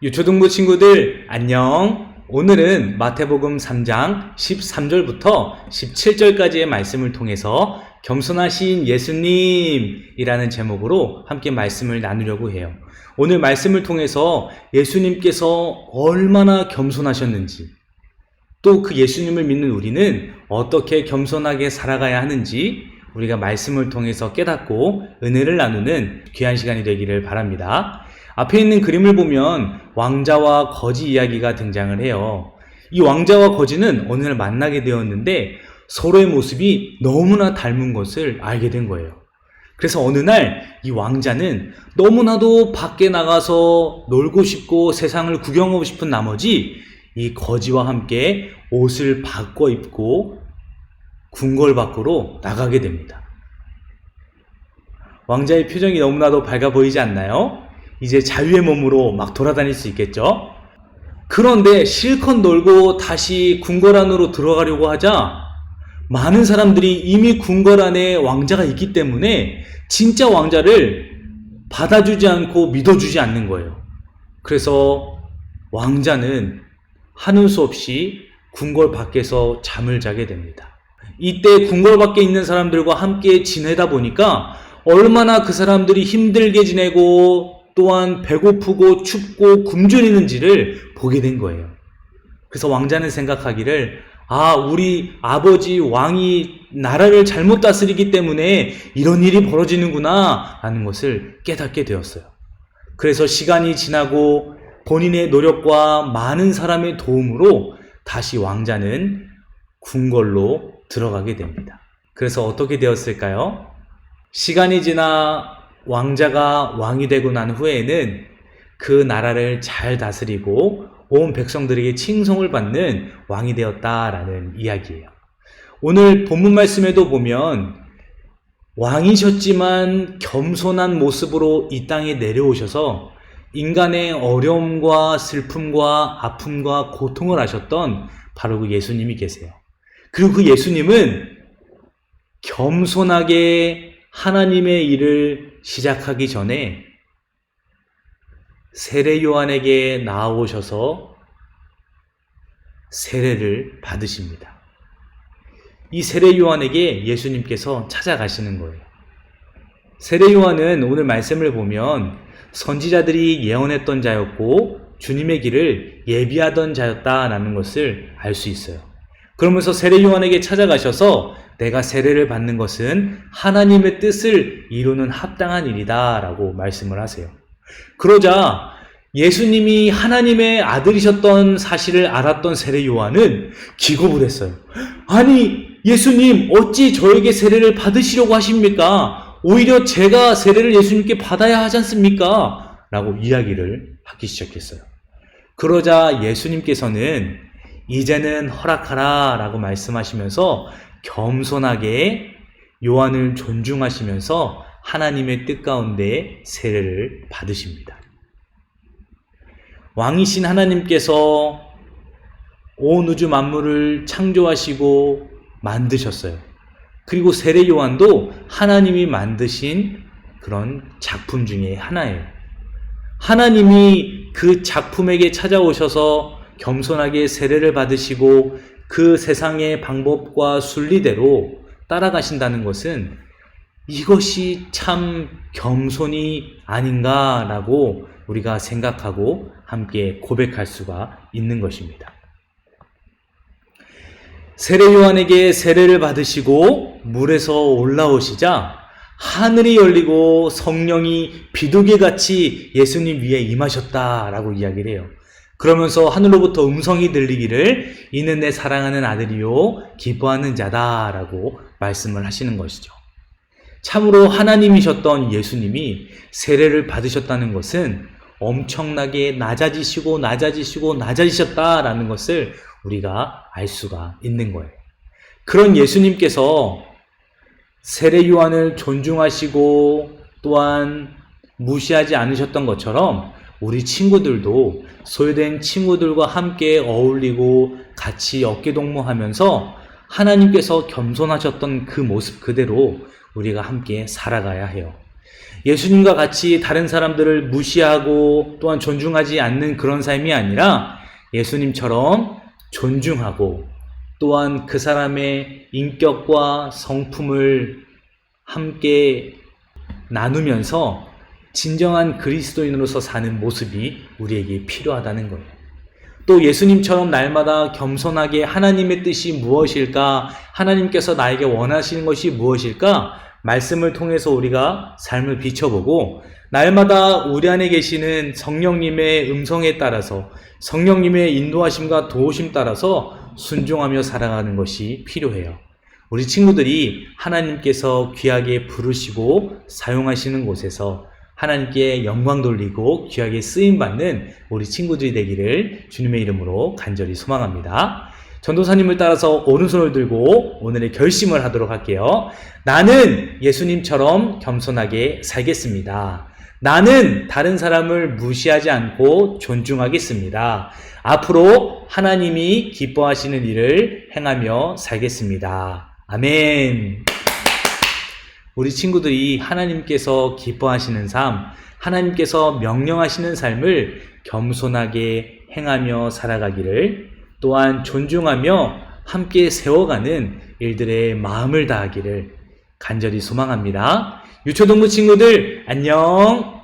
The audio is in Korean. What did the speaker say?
유초등부 친구들 안녕. 오늘은 마태복음 3장 13절부터 17절까지의 말씀을 통해서 겸손하신 예수님이라는 제목으로 함께 말씀을 나누려고 해요. 오늘 말씀을 통해서 예수님께서 얼마나 겸손하셨는지, 또 그 예수님을 믿는 우리는 어떻게 겸손하게 살아가야 하는지 우리가 말씀을 통해서 깨닫고 은혜를 나누는 귀한 시간이 되기를 바랍니다. 앞에 있는 그림을 보면 왕자와 거지 이야기가 등장을 해요. 이 왕자와 거지는 어느 날 만나게 되었는데 서로의 모습이 너무나 닮은 것을 알게 된 거예요. 그래서 어느 날 이 왕자는 너무나도 밖에 나가서 놀고 싶고 세상을 구경하고 싶은 나머지 이 거지와 함께 옷을 바꿔 입고 궁궐 밖으로 나가게 됩니다. 왕자의 표정이 너무나도 밝아 보이지 않나요? 이제 자유의 몸으로 막 돌아다닐 수 있겠죠? 그런데 실컷 놀고 다시 궁궐 안으로 들어가려고 하자 많은 사람들이 이미 궁궐 안에 왕자가 있기 때문에 진짜 왕자를 받아주지 않고 믿어주지 않는 거예요. 그래서 왕자는 하는 수 없이 궁궐 밖에서 잠을 자게 됩니다. 이때 궁궐 밖에 있는 사람들과 함께 지내다 보니까 얼마나 그 사람들이 힘들게 지내고 또한 배고프고 춥고 굶주리는지를 보게 된 거예요. 그래서 왕자는 생각하기를 우리 아버지 왕이 나라를 잘못 다스리기 때문에 이런 일이 벌어지는구나 라는 것을 깨닫게 되었어요. 그래서 시간이 지나고 본인의 노력과 많은 사람의 도움으로 다시 왕자는 궁궐로 들어가게 됩니다. 그래서 어떻게 되었을까요? 시간이 지나 왕자가 왕이 되고 난 후에는 그 나라를 잘 다스리고 온 백성들에게 칭송을 받는 왕이 되었다라는 이야기예요. 오늘 본문 말씀에도 보면 왕이셨지만 겸손한 모습으로 이 땅에 내려오셔서 인간의 어려움과 슬픔과 아픔과 고통을 하셨던 바로 그 예수님이 계세요. 그리고 그 예수님은 겸손하게 하나님의 일을 시작하기 전에 세례 요한에게 나아오셔서 세례를 받으십니다. 이 세례 요한에게 예수님께서 찾아가시는 거예요. 세례 요한은 오늘 말씀을 보면 선지자들이 예언했던 자였고 주님의 길을 예비하던 자였다라는 것을 알 수 있어요. 그러면서 세례 요한에게 찾아가셔서 내가 세례를 받는 것은 하나님의 뜻을 이루는 합당한 일이다 라고 말씀을 하세요. 그러자 예수님이 하나님의 아들이셨던 사실을 알았던 세례 요한은 기겁을 했어요. 아니 예수님 어찌 저에게 세례를 받으시려고 하십니까? 오히려 제가 세례를 예수님께 받아야 하지 않습니까? 라고 이야기를 하기 시작했어요. 그러자 예수님께서는 이제는 허락하라 라고 말씀하시면서 겸손하게 요한을 존중하시면서 하나님의 뜻 가운데 세례를 받으십니다. 왕이신 하나님께서 온 우주 만물을 창조하시고 만드셨어요. 그리고 세례 요한도 하나님이 만드신 그런 작품 중에 하나예요. 하나님이 그 작품에게 찾아오셔서 겸손하게 세례를 받으시고 그 세상의 방법과 순리대로 따라가신다는 것은 이것이 참 겸손이 아닌가라고 우리가 생각하고 함께 고백할 수가 있는 것입니다. 세례 요한에게 세례를 받으시고 물에서 올라오시자 하늘이 열리고 성령이 비둘기같이 예수님 위에 임하셨다라고 이야기를 해요. 그러면서 하늘로부터 음성이 들리기를 이는 내 사랑하는 아들이요 기뻐하는 자다라고 말씀을 하시는 것이죠. 참으로 하나님이셨던 예수님이 세례를 받으셨다는 것은 엄청나게 낮아지셨다라는 것을 우리가 알 수가 있는 거예요. 그런 예수님께서 세례 요한을 존중하시고 또한 무시하지 않으셨던 것처럼 우리 친구들도 소외된 친구들과 함께 어울리고 같이 어깨동무하면서 하나님께서 겸손하셨던 그 모습 그대로 우리가 함께 살아가야 해요. 예수님과 같이 다른 사람들을 무시하고 또한 존중하지 않는 그런 삶이 아니라 예수님처럼 존중하고 또한 그 사람의 인격과 성품을 함께 나누면서 진정한 그리스도인으로서 사는 모습이 우리에게 필요하다는 거예요. 또 예수님처럼 날마다 겸손하게 하나님의 뜻이 무엇일까? 하나님께서 나에게 원하시는 것이 무엇일까? 말씀을 통해서 우리가 삶을 비춰보고 날마다 우리 안에 계시는 성령님의 음성에 따라서 성령님의 인도하심과 도우심 따라서 순종하며 살아가는 것이 필요해요. 우리 친구들이 하나님께서 귀하게 부르시고 사용하시는 곳에서 하나님께 영광 돌리고 귀하게 쓰임받는 우리 친구들이 되기를 주님의 이름으로 간절히 소망합니다. 전도사님을 따라서 오른손을 들고 오늘의 결심을 하도록 할게요. 나는 예수님처럼 겸손하게 살겠습니다. 나는 다른 사람을 무시하지 않고 존중하겠습니다. 앞으로 하나님이 기뻐하시는 일을 행하며 살겠습니다. 아멘. 우리 친구들이 하나님께서 기뻐하시는 삶, 하나님께서 명령하시는 삶을 겸손하게 행하며 살아가기를 또한 존중하며 함께 세워가는 일들의 마음을 다하기를 간절히 소망합니다. 유초동부 친구들 안녕.